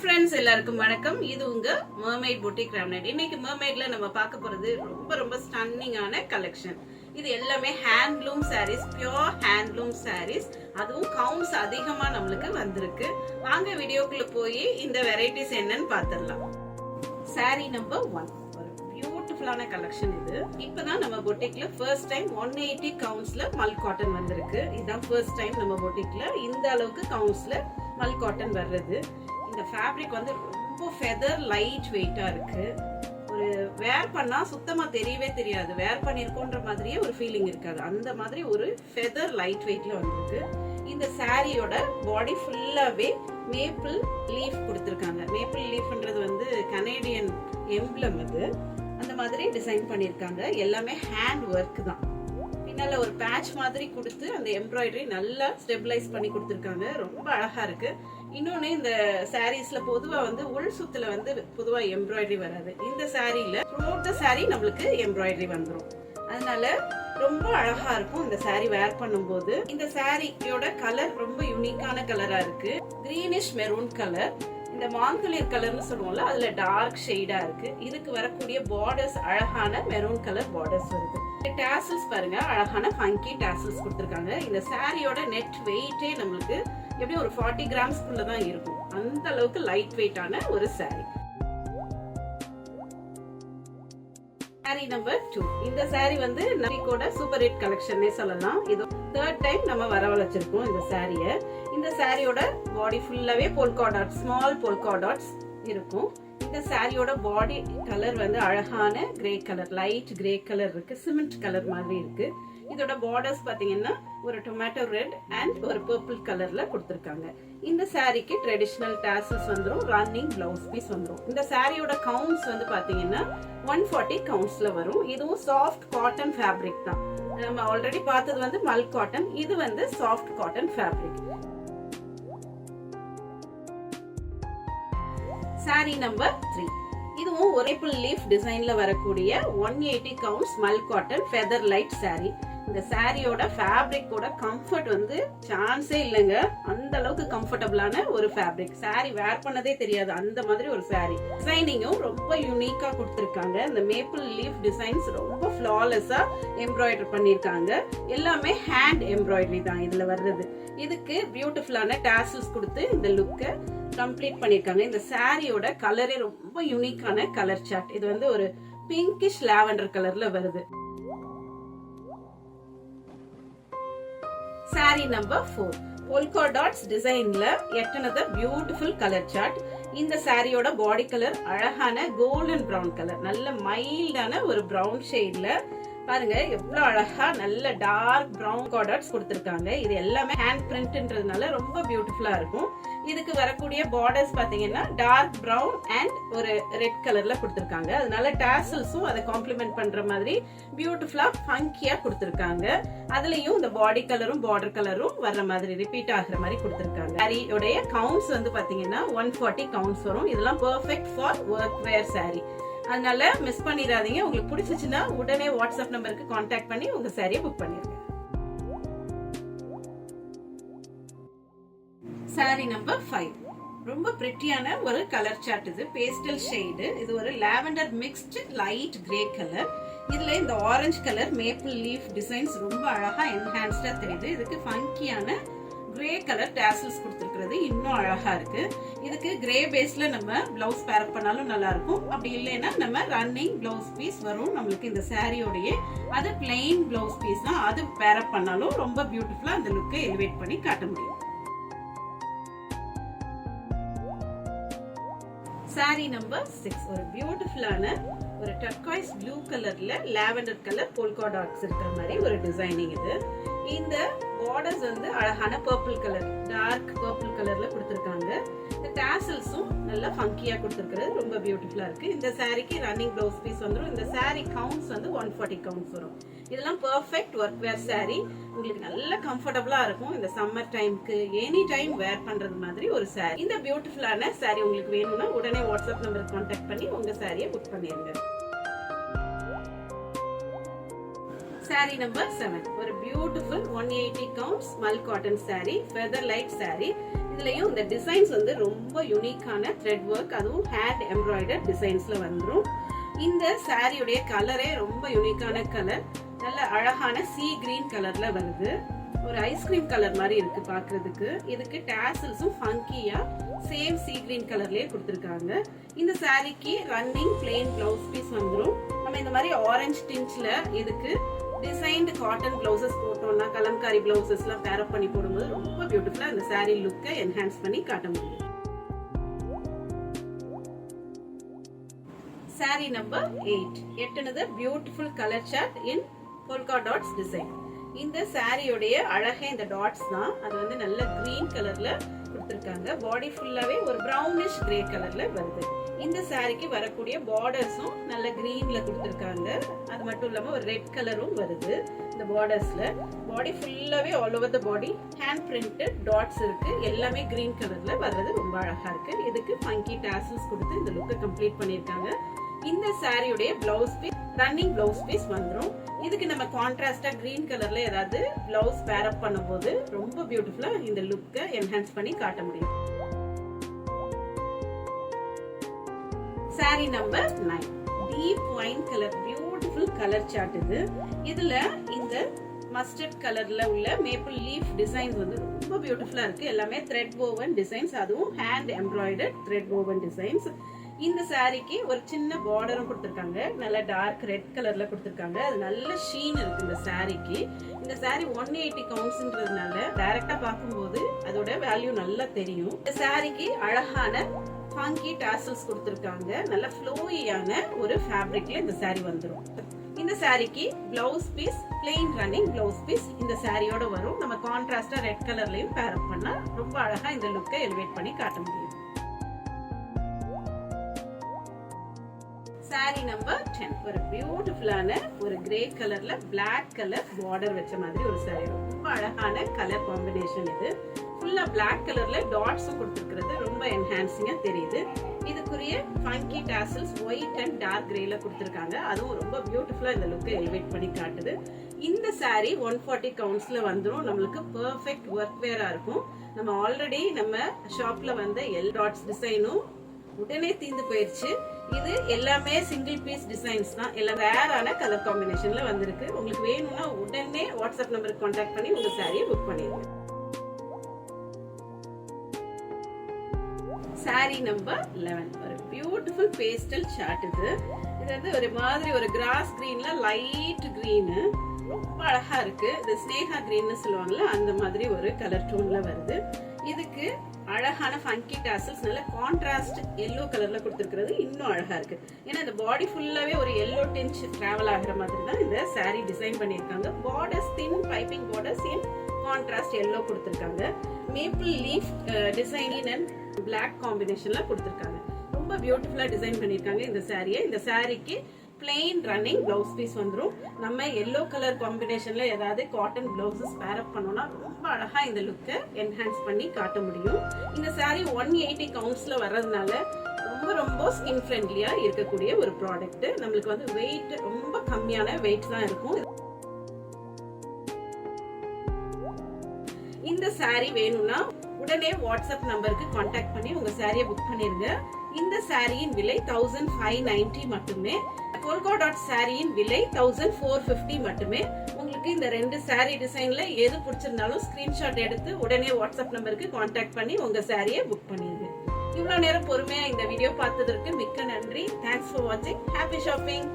Friends எல்லாருக்கும் வணக்கம். இது உங்க மர்மைட் பொட்டிக் ராம்நைட். இன்னைக்கு மர்மைட்ல நம்ம பார்க்க போறது ரொம்ப ஸ்டன்னிங்கான கலெக்ஷன். இது எல்லாமே handloom saris, pure handloom saris. அதுவும் கவுண்ட்ஸ் அதிகமா நம்மளுக்கு வந்திருக்கு. வாங்க வீடியோக்குள்ள போய் இந்த வெரைட்டிஸ் என்னன்னு பாத்துடலாம். சாரி நம்பர் 1 ஒரு பியூட்டிஃபுல்லான கலெக்ஷன். இது இப்பதான் நம்ம பொட்டிக்ல ஃபர்ஸ்ட் டைம் 180 கவுண்ட்ஸ்ல மல் காட்டன் வந்திருக்கு. இதுதான் ஃபர்ஸ்ட் டைம் நம்ம பொட்டிக்ல இந்த அளவுக்கு கவுண்ட்ஸ்ல மல் காட்டன் வர்றது. இந்த ஃபேப்ரிக் வந்து ரொம்ப ஃபெதர் லைட் வெயிட்டா இருக்கு. ஒரு வேர் பண்ணா சுத்தமா தெரியவே தெரியாது, வேர் பண்ணிருக்கோன்ற மாதிரியே ஒரு ஃபீலிங் இருக்காது. அந்த மாதிரி ஒரு ஃபெதர் லைட் வெயிட்ல வந்திருக்கு. இந்த சாரியோட பாடி ஃபுல்லாவே மேப்பிள் லீஃப் கொடுத்திருக்காங்க. மேப்பிள் லீஃப்ன்றது வந்து கனேடியன் எம்ப்ளம். அது அந்த மாதிரி டிசைன் பண்ணிருக்காங்க. எல்லாமே ஹேண்ட் ஒர்க் தான். பின்னால ஒரு பேட்ச் மாதிரி கொடுத்து அந்த எம்ப்ராய்டரி நல்லா ஸ்டெபிலைஸ் பண்ணி கொடுத்திருக்காங்க. ரொம்ப அழகா இருக்கு. இன்னொன்னு, இந்த சாரீஸ்ல பொதுவா வந்து உள் சுத்துல வந்து பொதுவா எம்ப்ராய்டரி வராது. இந்த சாரீல த்ரூஅவுட் தி சாரி நம்மளுக்கு எம்ப்ராய்டரி வந்துரும். அதனால ரொம்ப அழகா இருக்கும் இந்த சாரி வேர் பண்ணும்போது. இந்த சாரியோட கலர் ரொம்ப யூனிக்கான கலரா இருக்கு. Greenish maroon colour. இந்த மாங்குளிர் கலர்னு சொல்லுவோம்ல, அதுல டார்க் ஷேடா இருக்கு. இதுக்கு வரக்கூடிய பார்டர்ஸ் அழகான மெரூன் கலர் பார்டர்ஸ் வருது. டாசல்ஸ் பாருங்க, அழகான ஃபங்கி டாசல்ஸ் கொடுத்திருக்காங்க. இந்த சாரியோட நெட் வெயிட்டே நம்மளுக்கு எப்படி ஒரு 40 கிராம்ஸ்க்குள்ள தான் இருக்கும். அந்த அளவுக்கு லைட் வெயிட்டான ஒரு சாரி. Sorry number 2. இந்த சாரி வந்து நரிக்கோட சூப்பர் ஹிட் கலெக்ஷன்னே சொல்லலாம். இது தேர்ட் டைம் நம்ம வரவழைச்சிருக்கோம் இந்த சாரிய. இந்த சாரியோட பாடி ஃபுல்லாவே polka dots, small polka dots இருக்கும். இந்த சாரியோட பாடி கலர் வந்து அழகான grey colour, light grey colour இருக்கு. சிமெண்ட் கலர் மாதிரி இருக்கு. இதோட பார்டர்ஸ் பாத்தீங்கன்னா ஒரு டொமேட்டோ ரெட் அண்ட் ஒரு பர்பிள் கலர்ல கொடுத்திருக்காங்க. இந்த சாரிக்கு ட்ரெடிஷனல் டாசல்ஸ் வந்துரும், ரன்னிங் பிளவுஸ் பீஸ் வந்துரும். இந்த சாரியோட கவுண்ட்ஸ் வந்து பாத்தீங்கன்னா 140 கவுண்ட்ஸ்ல வரும். இதுவும் சாஃப்ட் காட்டன் ஃபேப்ரிக் தான். நம்ம ஆல்ரெடி பார்த்தது வந்து மல் காட்டன், இது வந்து soft cotton fabric. Sorry number 3. இதுவும் ஒரேபிள் லீஃப் டிசைன்ல வரக்கூடிய 180 கவுண்ட்ஸ் மல் காட்டன் ஃபெதர் லைட் சாரி. இந்த சாரியோட ஃபேப்ரிக்கோட கம்ஃபர்ட் வந்து சான்ஸே இல்லைங்க. அந்த அளவுக்கு கம்ஃபர்டபுளான ஒரு ஃபேப்ரிக். சாரி வேர் பண்ணதே தெரியாது, அந்த மாதிரி ஒரு சாரி. டிசைனிங்கும் ரொம்ப யூனிக்கா கொடுத்திருக்காங்க. இந்த மேப்பிள் லீஃப் டிசைன்ஸ் ரொம்ப ஃபிளாலெஸ்ஸா எம்ப்ராய்டரி பண்ணிருக்காங்க. எல்லாமே ஹேண்ட் எம்ப்ராய்டரி தான் இதுல வர்றது. இதுக்கு பியூட்டிஃபுல்லான டாசல்ஸ் கொடுத்து இந்த லுக்கை கம்ப்ளீட் பண்ணிருக்காங்க. இந்த சாரியோட கலரே ரொம்ப யூனிக்கான கலர் சார்ட். இது வந்து ஒரு பிங்கிஷ் லாவெண்டர் கலர்ல வருது. சாரி நம்பர் 4. polka dots டிசைன்ல yet another beautiful colour chart. இந்த சாரியோட பாடி கலர் அழகான கோல்டன் பிரவுன் கலர், நல்ல மைல்டான ஒரு பிரவுன் ஷேட்ல பாருங்க எவ்வளவு அழகா நல்ல டார்க் பிரவுன் கார்டர்ஸ் கொடுத்திருக்காங்க. இது எல்லாமே ஹேண்ட் பிரிண்ட்ன்றதுனால ரொம்ப பியூட்டிஃபுல்லா இருக்கும். இதுக்கு வரக்கூடிய பார்டர்ஸ் பாத்தீங்கன்னா டார்க் பிரவுன் அண்ட் ஒரு ரெட் கலர்ல கொடுத்திருக்காங்க. அதனால டாசல்ஸும் அதை காம்ப்ளிமெண்ட் பண்ற மாதிரி பியூட்டிஃபுல்லா ஃபங்கியா கொடுத்திருக்காங்க. அதுலயும் இந்த பாடி கலரும் பார்டர் கலரும் வர்ற மாதிரி ரிப்பீட் ஆகுற மாதிரி கொடுத்திருக்காங்க. சாரியோட கவுண்ட்ஸ் வந்து பாத்தீங்கன்னா 140 கவுண்ட்ஸ் வரும். இதெல்லாம் perfect for work wear sari. அதனால மிஸ் பண்ணிடாதீங்க. உங்களுக்கு பிடிச்சிச்சுன்னா உடனே வாட்ஸ்அப் நம்பருக்கு கான்டாக்ட் பண்ணி உங்க சாரியை புக் பண்ணிருங்க. Sorry number 5. ரொம்ப பிரிட்டியான ஒரு கலர் சார்ட். இது பேஸ்டல் ஷேடு. இது ஒரு lavender mixed light grey colour. இதுல இந்த orange colour maple leaf designs ரொம்ப அழகா என்ஹான்ஸ்டா தெரியுது. இதுக்கு ஃபங்கியான கிரே கலர் டாசல்ஸ் கொடுத்திருக்கிறது இன்னும் அழகா இருக்கு. இதுக்கு கிரே பேஸ்ல நம்ம பிளவுஸ் பேரப் பண்ணாலும் நல்லா இருக்கும். அப்படி இல்லைன்னா நம்ம ரன்னிங் பிளவுஸ் பீஸ் வரும் நம்மளுக்கு இந்த சாரியோடய. அது பிளெயின் பிளவுஸ் பீஸ் தான், அது பேரப் பண்ணாலும் ரொம்ப பியூட்டிஃபுல்லா அந்த லுக்கை எலிவேட் பண்ணி காட்ட முடியும். சாரி நம்பர் 6. ஒரு பியூட்டிஃபுல்லான ஒரு டர்காய்ஸ் ப்ளூ கலர்ல லாவெண்டர் கலர் போல்கா டாட்ஸ் இருக்கிற மாதிரி ஒரு டிசைனிங் இது. இந்த பார்டர்ஸ் வந்து அழகான பர்பிள் கலர், டார்க் பர்பிள் கலர்ல கொடுத்திருக்காங்க. இந்த டாசல்ஸும் நல்லா ஃபங்கியா கொடுத்திருக்கிறது ரொம்ப பியூட்டிஃபுல்லா இருக்கு. இந்த சாரிக்கு ரன்னிங் பிளவுஸ் பீஸ் வந்துரும். இந்த சாரி கவுண்ட்ஸ் வந்து 140 கவுண்ட்ஸ் வரும். இதெல்லாம் பெர்ஃபெக்ட் ஒர்க் வேர் சாரி. உங்களுக்கு நல்ல கம்ஃபர்டபுளா இருக்கும். இந்த சம்மர் டைம்க்கு எனி டைம் வேர் பண்றது மாதிரி ஒரு சாரி. இந்த பியூட்டிஃபுல்லான சாரி உங்களுக்கு வேணும்னா உடனே வாட்ஸ்அப் நம்பருக்கு கான்டாக்ட் பண்ணி உங்க சாரியை புக் பண்ணிருங்க. Sorry number 7. ஒரு பியூட்டிஃபுல் 180 கவுண்ட்ஸ் மல் cotton sorry, feather light sorry. இதுலயும் இந்த டிசைன்ஸ் வந்து ரொம்ப யூனிக்கான த்ரெட் ஒர்க், அதுவும் ஹேண்ட் எம்ப்ராய்டர்ட் டிசைன்ஸ்ல வந்துரும். இந்த சாரியுடைய கலரே ரொம்ப யூனிக்கான கலர், நல்ல அழகான சீ கிரீன் கலர்ல வருது. ஒரு ஐஸ்கிரீம் கலர் மாதிரி இருக்கு பாக்குறதுக்கு. இதுக்கு டாசல்ஸும் ஃபங்கியா சேம் சீ கிரீன் கலர்லயே கொடுத்திருக்காங்க. இந்த சாரிக்கு ரன்னிங் பிளெயின் பிளவுஸ் பீஸ் வந்துரும். நம்ம இந்த மாதிரி ஆரஞ்சு டின்ச்ல இதுக்கு டிசைன்டு காட்டன் பிளவுசஸ் போட்டோம்னா, கலம்காரி பிளவுசஸ் எல்லாம் பேர் அப் பண்ணி போடும்போது ரொம்ப பியூட்டிஃபுல்லா இந்த சாரி லுக்கை என்ஹான்ஸ் பண்ணி காட்ட முடியும். சாரி நம்பர் 8. எட்டுனது beautiful colour chart in polka dots design. இந்த சாரியோடைய அழகே இந்த டாட்ஸ் தான். அது வந்து நல்ல கிரீன் கலர்ல கொடுத்திருக்காங்க. பாடி ஃபுல்லாவே ஒரு பிரவுனிஷ் கிரே கலர்ல வருது. இந்த சாரிக்கு வரக்கூடிய பார்டர்ஸும் நல்ல கிரீன்ல கொடுத்திருக்காங்க. அது மட்டும் இல்லாம ஒரு ரெட் கலரும் வருது இந்த பார்டர்ஸ்ல. பாடி ஃபுல்லாவே all over the body hand printed dots இருக்கு. எல்லாமே கிரீன் கலர்ல வர்றது ரொம்ப அழகா இருக்கு. இதுக்கு ஃபங்கி டாசல்ஸ் கொடுத்து இந்த லுக்கை கம்ப்ளீட் பண்ணிருக்காங்க. இந்த சாரியுடைய blouse piece running blouse piece வந்துரும். இதுக்கு நம்ம கான்ட்ராஸ்டா கிரீன் கலர்ல ஏதாவது பிளவுஸ் பேர் அப் பண்ணும்போது ரொம்ப பியூட்டிஃபுல்லா இந்த லுக்கை என்ஹான்ஸ் பண்ணி காட்ட முடியும். Sari number 9. Deep wine colour beautiful colour chart இது. இதுல இந்த மஸ்டர்ட் கலர்ல உள்ள மேப்பிள் லீஃப் டிசைன்ஸ் வந்து ரொம்ப பியூட்டிஃபுல்லா இருக்கு. எல்லாமே த்ரெட் woven டிசைன்ஸ், அதுவும் hand embroidered thread woven designs. இந்த சாரிக்கு ஒரு சின்ன பார்டரும் கொடுத்திருக்காங்க. நல்ல டார்க் ரெட் கலர்ல கொடுத்திருக்காங்க. அது நல்ல ஷீன் இருக்கு இந்த சாரிக்கு. இந்த சாரி 180 கவுண்ட்ஸ்ன்றதுனால டைரக்டா பார்க்கும்போது அதோட வேல்யூ நல்லா தெரியும். இந்த சாரிக்கு அழகான ஃபங்கி டாசல்ஸ் கொடுத்திருக்காங்க. நல்ல ஃப்ளோயியான ஒரு ஃபேப்ரிக்ல இந்த சாரி வந்துரும். இந்த சாரிக்கு blouse piece plain running blouse piece இந்த சாரியோட வரும். நம்ம கான்ட்ராஸ்டா ரெட் கலர்லயும் பேர் அப் பண்ணா ரொம்ப அழகா இந்த லுக்கை எலிவேட் பண்ணி காட்ட முடியும். சாரி நம்பர் 10. ஒரு பியூட்டிஃபுல்லான ஒரு கிரே கலர்ல பிளாக் கலர் பார்டர் வச்ச மாதிரி ஒரு சாரி. ரொம்ப அழகான கலர் காம்பினேஷன் இது. ஃபுல்லா பிளாக் கலர்ல டாட்ஸும் கொடுத்துருக்கிறது ரொம்ப என்ஹான்சிங்கா தெரியுது. இதுக்குரிய funky tassels white and dark கிரேல கொடுத்துருக்காங்க. அதுவும் ரொம்ப பியூட்டிஃபுல்லா இந்த லுக்கை எலிவேட் பண்ணி காட்டுது. இந்த சாரி 140 கவுண்ட்ஸ்ல வந்துரும். நம்மளுக்கு பெர்ஃபெக்ட் ஒர்க் வேரா இருக்கும். நம்ம ஆல்ரெடி நம்ம ஷாப்ல வந்த எல் டாட்ஸ் டிசைனும் உடனே தீந்து போயிருச்சு. இது எல்லாமே சிங்கிள் பீஸ் டிசைன்ஸ் தான். எல்லாம் ரேரான கலர் காம்பினேஷன்ல வந்திருக்கு. உங்களுக்கு வேணும்னா உடனே வாட்ஸ்அப் நம்பருக்கு கான்டாக்ட் பண்ணி உங்க சாரியை புக் பண்ணிடுங்க. Sorry number 11. ஒரு பியூட்டிஃபுல் பேஸ்டல் சார்ட் இது. இது வந்து ஒரு மாதிரி ஒரு கிராஸ் கிரீன்ல லைட் கிரீன், ரொம்ப அழகா இருக்கு. இது ஸ்னேகா கிரீன்னு சொல்லுவாங்கல்ல, அந்த மாதிரி ஒரு கலர் டோன்ல வருது. இதுக்கு அழகான ஃபங்கி டாசல்ஸ் நல்ல கான்ட்ராஸ்ட் எல்லோ கலர்ல கொடுத்திருக்கிறது இன்னும் அழகா இருக்கு. ஏன்னா இந்த பாடி ஃபுல்லாவே ஒரு எல்லோ டின்ச் டிராவல் ஆகிற மாதிரி தான் இந்த சாரி டிசைன் பண்ணிருக்காங்க. Borders thin piping borders in contrast yellow கொடுத்திருக்காங்க. Maple leaf design and black காம்பினேஷன்ல கொடுத்திருக்காங்க. ரொம்ப பியூட்டிஃபுல்லா டிசைன் பண்ணிருக்காங்க இந்த சாரியை. இந்த சாரிக்கு பிளெயின் ரன்னிங் பிளவுஸ் பீஸ் வந்துரும். நம்ம எல்லோ கலர் காம்பினேஷன்ல ஏதாவது காட்டன் பிளவுசஸ் பேர் அப் பண்ணோம்னா ரொம்ப அழகா இந்த லுக்கை என்ஹான்ஸ் பண்ணி காட்ட முடியும். இந்த சாரி 180 கவுண்ட்ஸ்ல வர்றதுனால ரொம்ப ரொம்ப ஸ்கின் ஃப்ரெண்ட்லியா இருக்கக்கூடிய ஒரு ப்ராடக்ட். நம்மளுக்கு வந்து வெயிட் ரொம்ப கம்மியான வெயிட் தான் இருக்கும். இந்த சாரி வேணும்னா உடனே வாட்ஸ்அப் நம்பருக்கு கான்டாக்ட் பண்ணி உங்க சாரியை புக் பண்ணிருங்க. இந்த சாரியின் விலை 1590 மட்டுமே. polka dot சாரியின் விலை 1450 மட்டுமே. உங்களுக்கு இந்த ரெண்டு சாரி டிசைன்ல எது பிடிச்சிருந்தாலும் ஸ்கிரீன்ஷாட் எடுத்து உடனே வாட்ஸ்அப் நம்பருக்கு கான்டாக்ட் பண்ணி உங்க சாரியை புக் பண்ணிருங்க. இவ்வளவு நேரம் பொறுமையா இந்த வீடியோ பார்த்ததற்கு மிக்க நன்றி. தேங்க்ஸ் ஃபார் வாட்சிங். Happy shopping.